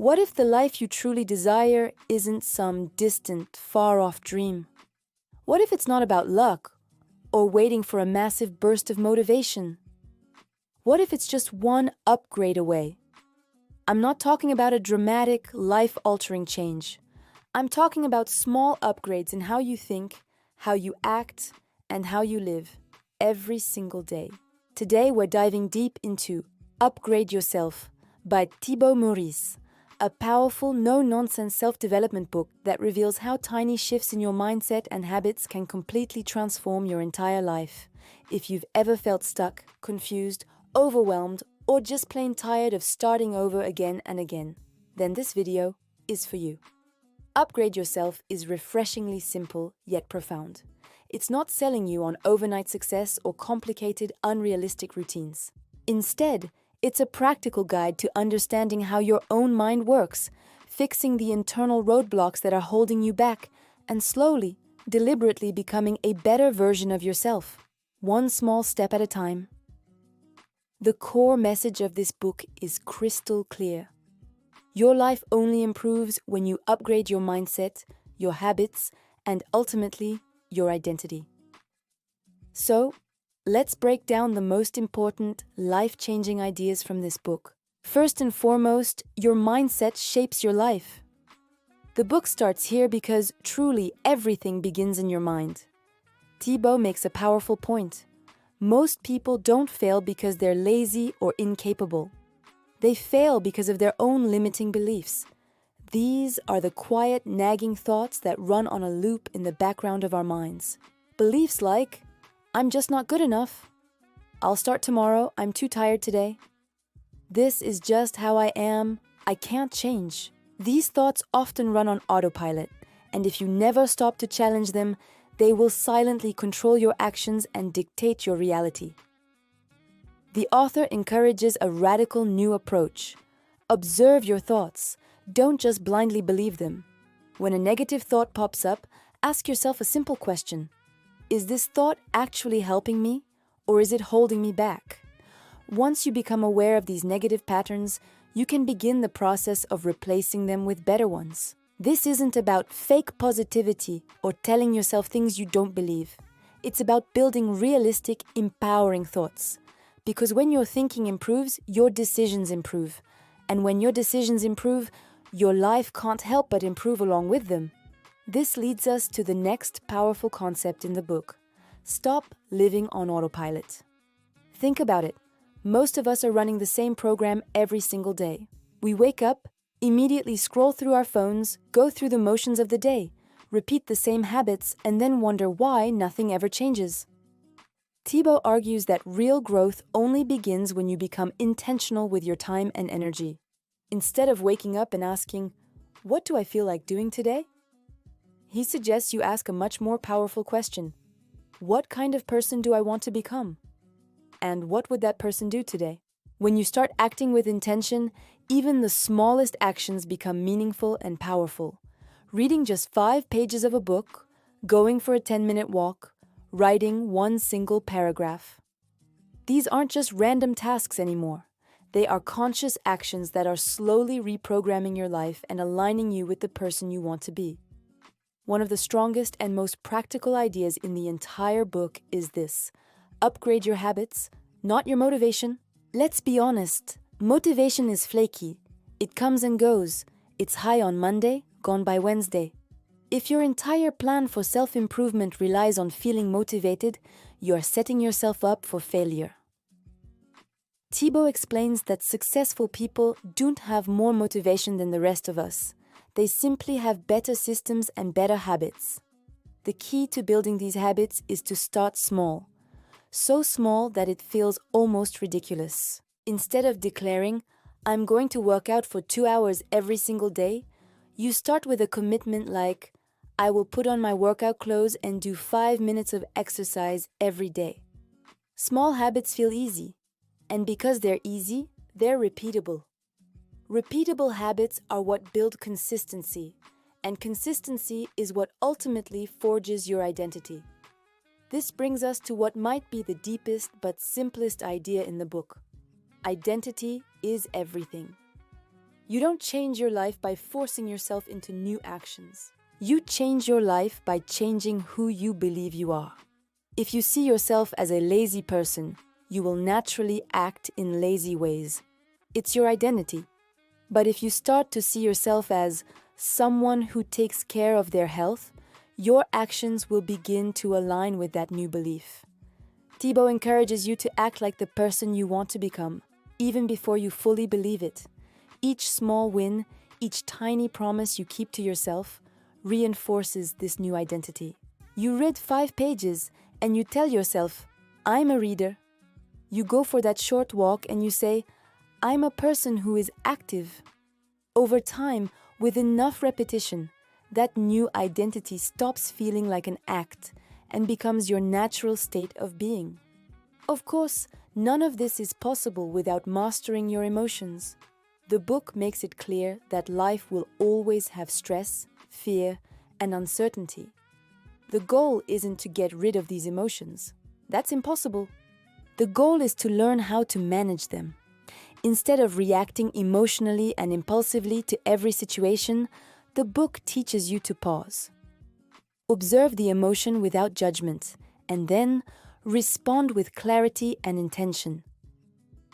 What if the life you truly desire isn't some distant, far-off dream? What if it's not about luck or waiting for a massive burst of motivation? What if it's just one upgrade away? I'm not talking about a dramatic, life-altering change. I'm talking about small upgrades in how you think, how you act, and how you live every single day. Today, we're diving deep into Upgrade Yourself by Thibaut Meurisse, a powerful, no-nonsense self-development book that reveals how tiny shifts in your mindset and habits can completely transform your entire life. If you've ever felt stuck, confused, overwhelmed, or just plain tired of starting over again and again, then this video is for you. Upgrade Yourself is refreshingly simple yet profound. It's not selling you on overnight success or complicated, unrealistic routines. Instead, it's a practical guide to understanding how your own mind works, fixing the internal roadblocks that are holding you back, and slowly, deliberately becoming a better version of yourself, one small step at a time. The core message of this book is crystal clear. Your life only improves when you upgrade your mindset, your habits, and ultimately, your identity. So, let's break down the most important, life-changing ideas from this book. First and foremost, your mindset shapes your life. The book starts here because truly everything begins in your mind. Thibaut makes a powerful point. Most people don't fail because they're lazy or incapable. They fail because of their own limiting beliefs. These are the quiet, nagging thoughts that run on a loop in the background of our minds. Beliefs like, I'm just not good enough. I'll start tomorrow, I'm too tired today. This is just how I am, I can't change. These thoughts often run on autopilot, and if you never stop to challenge them, they will silently control your actions and dictate your reality. The author encourages a radical new approach. Observe your thoughts. Don't just blindly believe them. When a negative thought pops up, ask yourself a simple question. Is this thought actually helping me, or is it holding me back? Once you become aware of these negative patterns, you can begin the process of replacing them with better ones. This isn't about fake positivity or telling yourself things you don't believe. It's about building realistic, empowering thoughts. Because when your thinking improves, your decisions improve. And when your decisions improve, your life can't help but improve along with them. This leads us to the next powerful concept in the book. Stop living on autopilot. Think about it. Most of us are running the same program every single day. We wake up, immediately scroll through our phones, go through the motions of the day, repeat the same habits, and then wonder why nothing ever changes. Thibaut argues that real growth only begins when you become intentional with your time and energy. Instead of waking up and asking, what do I feel like doing today? He suggests you ask a much more powerful question. What kind of person do I want to become? And what would that person do today? When you start acting with intention, even the smallest actions become meaningful and powerful. Reading just 5 pages of a book, going for a 10-minute walk, writing one single paragraph. These aren't just random tasks anymore. They are conscious actions that are slowly reprogramming your life and aligning you with the person you want to be. One of the strongest and most practical ideas in the entire book is this: upgrade your habits, not your motivation. Let's be honest, motivation is flaky. It comes and goes. It's high on Monday, gone by Wednesday. If your entire plan for self-improvement relies on feeling motivated, you are setting yourself up for failure. Thibaut explains that successful people don't have more motivation than the rest of us. They simply have better systems and better habits. The key to building these habits is to start small. So small that it feels almost ridiculous. Instead of declaring, I'm going to work out for 2 hours every single day, you start with a commitment like, I will put on my workout clothes and do 5 minutes of exercise every day. Small habits feel easy, and because they're easy, they're repeatable. Repeatable habits are what build consistency, and consistency is what ultimately forges your identity. This brings us to what might be the deepest but simplest idea in the book. Identity is everything. You don't change your life by forcing yourself into new actions. You change your life by changing who you believe you are. If you see yourself as a lazy person, you will naturally act in lazy ways. It's your identity. But if you start to see yourself as someone who takes care of their health, your actions will begin to align with that new belief. Thibaut encourages you to act like the person you want to become, even before you fully believe it. Each small win, each tiny promise you keep to yourself, reinforces this new identity. You read 5 pages and you tell yourself, I'm a reader. You go for that short walk and you say, I'm a person who is active. Over time, with enough repetition, that new identity stops feeling like an act and becomes your natural state of being. Of course, none of this is possible without mastering your emotions. The book makes it clear that life will always have stress, fear, and uncertainty. The goal isn't to get rid of these emotions. That's impossible. The goal is to learn how to manage them. Instead of reacting emotionally and impulsively to every situation, the book teaches you to pause. Observe the emotion without judgment, and then respond with clarity and intention.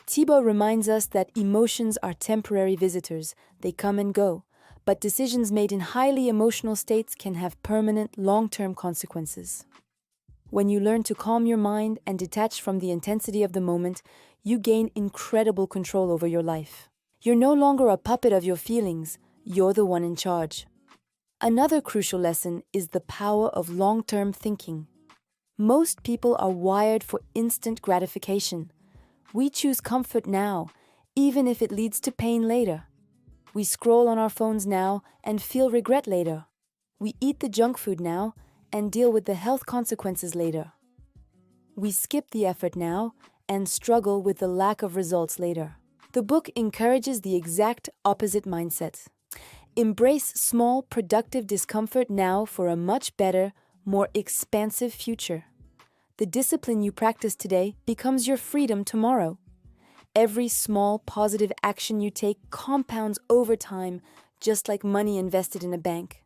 Thibaut reminds us that emotions are temporary visitors. They come and go, but decisions made in highly emotional states can have permanent, long-term consequences. When you learn to calm your mind and detach from the intensity of the moment, you gain incredible control over your life. You're no longer a puppet of your feelings, you're the one in charge. Another crucial lesson is the power of long-term thinking. Most people are wired for instant gratification. We choose comfort now, even if it leads to pain later. We scroll on our phones now and feel regret later. We eat the junk food now and deal with the health consequences later. We skip the effort now and struggle with the lack of results later. The book encourages the exact opposite mindset. Embrace small, productive discomfort now for a much better, more expansive future. The discipline you practice today becomes your freedom tomorrow. Every small, positive action you take compounds over time, just like money invested in a bank.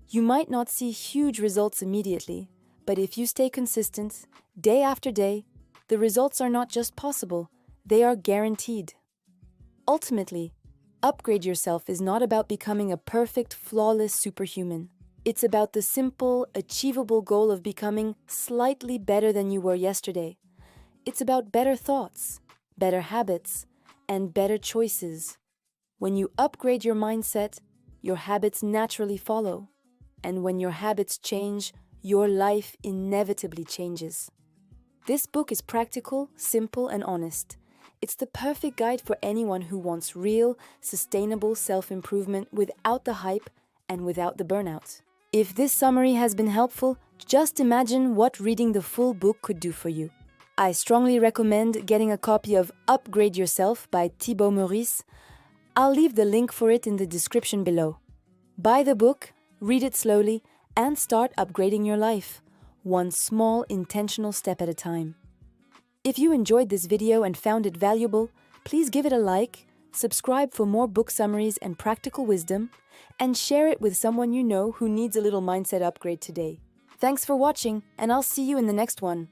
You might not see huge results immediately, but if you stay consistent, day after day, the results are not just possible, they are guaranteed. Ultimately, upgrade yourself is not about becoming a perfect, flawless superhuman. It's about the simple, achievable goal of becoming slightly better than you were yesterday. It's about better thoughts, better habits, and better choices. When you upgrade your mindset, your habits naturally follow. And when your habits change, your life inevitably changes. This book is practical, simple, and honest. It's the perfect guide for anyone who wants real, sustainable self-improvement without the hype and without the burnout. If this summary has been helpful, just imagine what reading the full book could do for you. I strongly recommend getting a copy of Upgrade Yourself by Thibaut Meurisse. I'll leave the link for it in the description below. Buy the book, read it slowly, and start upgrading your life, one small, intentional step at a time. If you enjoyed this video and found it valuable, please give it a like, subscribe for more book summaries and practical wisdom, and share it with someone you know who needs a little mindset upgrade today. Thanks for watching, and I'll see you in the next one.